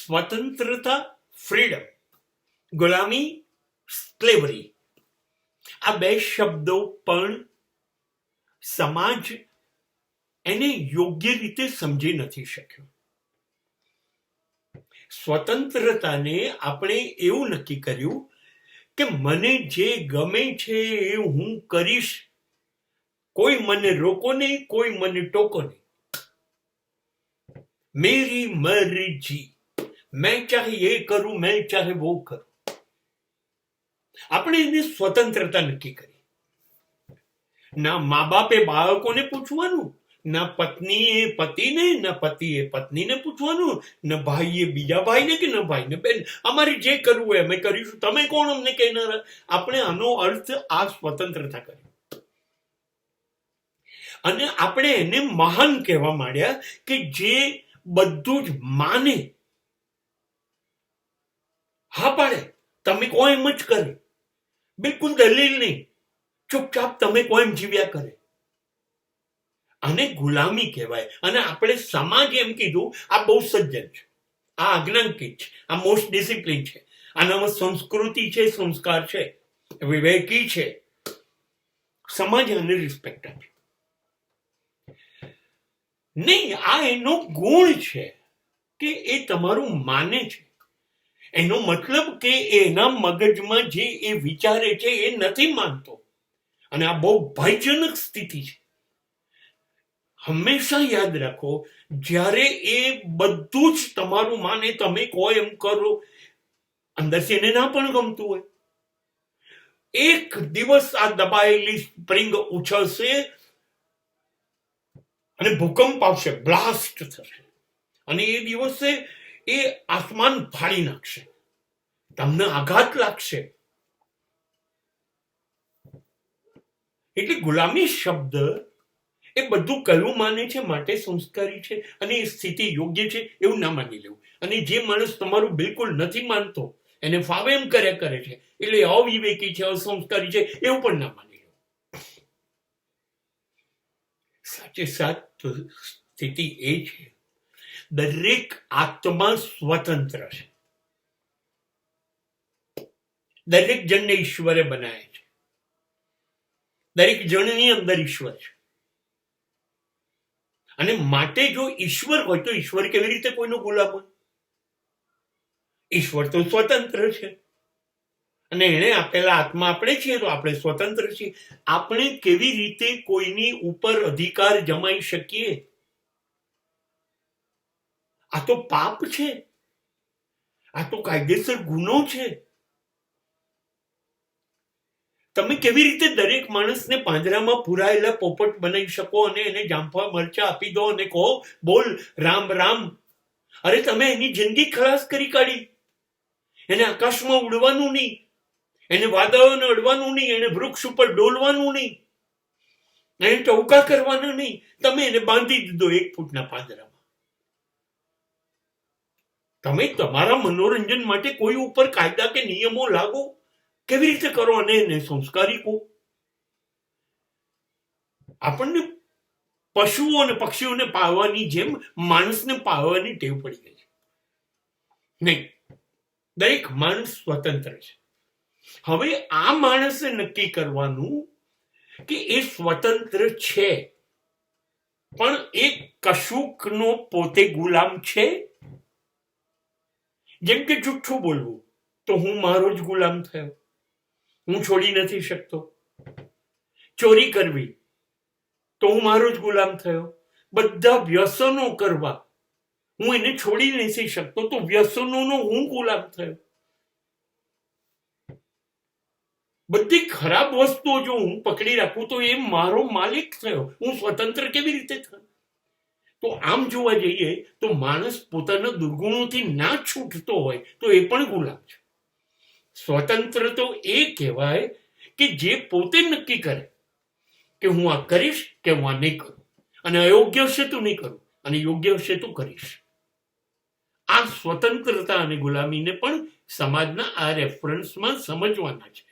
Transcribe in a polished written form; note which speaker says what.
Speaker 1: સ્વતંત્રતા, freedom, ગુલામી, slavery, આ બે શબ્દો પણ સમાજ એને યોગ્ય રીતે સમજી નથી શક્યો. સ્વતંત્રતાને આપણે એવું નક્કી કર્યું કે મને જે ગમે છે એ હું કરીશ, કોઈ મને રોકો નહીં, કોઈ મને ટોકો નહીં. मेरी मर्जी, मैं चाहे ये करूं, मैं चाहे वो करूं. આપણે એને સ્વતંત્રતા નક્કી કરી. ના મા બાપે બાળકોને પૂછવાનું, ના પત્નીએ પતિને, ના પતિએ પત્નીને પૂછવાનું, ના ભાઈએ બીજા ભાઈને કે ના ભાઈને બેન. અમારે જે કરવું હોય અમે કરીશું, તમે કોણ અમને કહેનારા? આપણે આનો અર્થ આ સ્વતંત્રતા કરી અને આપણે એને મહાન કહેવા માંડ્યા કે જે બધું જ માને, હા પાડે, તમે કહો એમ જ કરે, બિલકુલ દલીલ નહીં, ચૂપચાપ તમે કહો એમ જીવ્યા કરે. આને ગુલામી કહેવાય. અને આપણે સમાજ એમ કીધું આ બહુ સજ્જન છે, આ આજ્ઞાંકિત છે, આ મોસ્ટ ડિસિપ્લિન છે, આનામાં સંસ્કૃતિ છે, સંસ્કાર છે, વિવેકી છે. સમાજ આને રિસ્પેક્ટ આપે નહીં. આ એનો ગુણ છે કે એ તમારું માને છે. એનો મતલબ કે એના મગજમાં જે એ વિચારે છે એ નથી માનતો. અને આ બહુ ભયજનક સ્થિતિ છે. હંમેશા યાદ રાખો, જ્યારે એ બધું જ તમારું માને, તમે કહો એમ કરો, અંદરથી એને ના પણ ગમતું હોય, એક દિવસ આ દબાયેલી સ્પ્રિંગ ઉછળશે અને ભૂકંપ આવશે, બ્લાસ્ટ થશે, અને એ દિવસે એ આસમાન ફાડી નાખશે, તમને આઘાત લાગશે. એટલે ગુલામી શબ્દ એ બધું કયું માને છે માટે સંસ્કારી છે અને એ સ્થિતિ યોગ્ય છે એવું ના માની લેવું. અને જે માણસ તમારું બિલકુલ નથી માનતો, એને ફાવે એમ કર્યા કરે છે, એટલે અવિવેકી છે, અસંસ્કારી છે, એવું પણ ના માની લેવું. સાચે સાચ સ્થિતિ એ છે, દરેક આત્મા સ્વતંત્ર છે. દરેક જણને ઈશ્વરે બનાવે છે. દરેક જણની અંદર ઈશ્વર છે. અને માટે જો ઈશ્વર હોય તો ઈશ્વર કેવી રીતે કોઈનો ગુલામ હોય? ઈશ્વર તો સ્વતંત્ર છે અને એને આપેલા આત્મા આપણે છીએ, તો આપણે સ્વતંત્ર છીએ. આપણે કેવી રીતે કોઈની ઉપર અધિકાર જમાઈ શકીએ? આ તો પાપ છે, આ તો કાયદેસર ગુનો છે. તમે કેવી રીતે દરેક માણસને પાંજરામાં પુરાયેલા પોપટ બનાવી શકો અને એને જામફળ મરચા આપી દો અને કહો બોલ રામ રામ? અરે તમે એની જિંદગી ખલાસ કરી કાઢી. એને આકાશમાં ઉડવાનું નહીં, એને વાદળોને અડવાનું નહીં, એને વૃક્ષ ઉપર ડોલવાનું નહીં, એને ટૌકા કરવાના નહીં. તમે એને બાંધી દીધો 1 ફૂટના પાંજરામાં. તમે તમારા મનોરંજન માટે કોઈ ઉપર કાયદા કે નિયમો લાગો કેવી રીતે કરો અને એને સંસ્કારી કહો? આપણને પશુઓ અને પક્ષીઓને પાળવાની જેમ માણસને પાળવાની ટેવ પડી ગઈ છે. નહીં, દરેક માણસ સ્વતંત્ર છે. હવે આ માણસે નક્કી કરવાનું કે એ સ્વતંત્ર છે, પણ એ કશુંકનો પોતે ગુલામ છે. જેમ કે જુઠ્ઠું બોલવું, તો હું મારો જ ગુલામ થયો, હું છોડી નથી શકતો. ચોરી કરવી, તો હું મારો જ ગુલામ થયો. બધા વ્યસનો કરવા, હું એને છોડી નથી શકતો, તો વ્યસનોનો હું ગુલામ થયો. બધી ખરાબ વસ્તુઓ જો હું પકડી રાખું તો એ મારો માલિક થયો. હું સ્વતંત્ર કેવી રીતે થયો? તો આમ જોવા જઈએ તો માણસ પોતાના દુર્ગુણોથી ના છૂટતો હોય તો એ પણ ગુલામ છે. સ્વતંત્ર તો એ કહેવાય કે જે પોતે નક્કી કરે કે હું આ કરીશ કે હું આ નહીં કરું, અને અયોગ્ય હશે તો નહીં કરું, અને યોગ્ય હશે તો કરીશ. આ સ્વતંત્રતા અને ગુલામીને પણ સમાજના આ રેફરન્સમાં સમજવાના છે.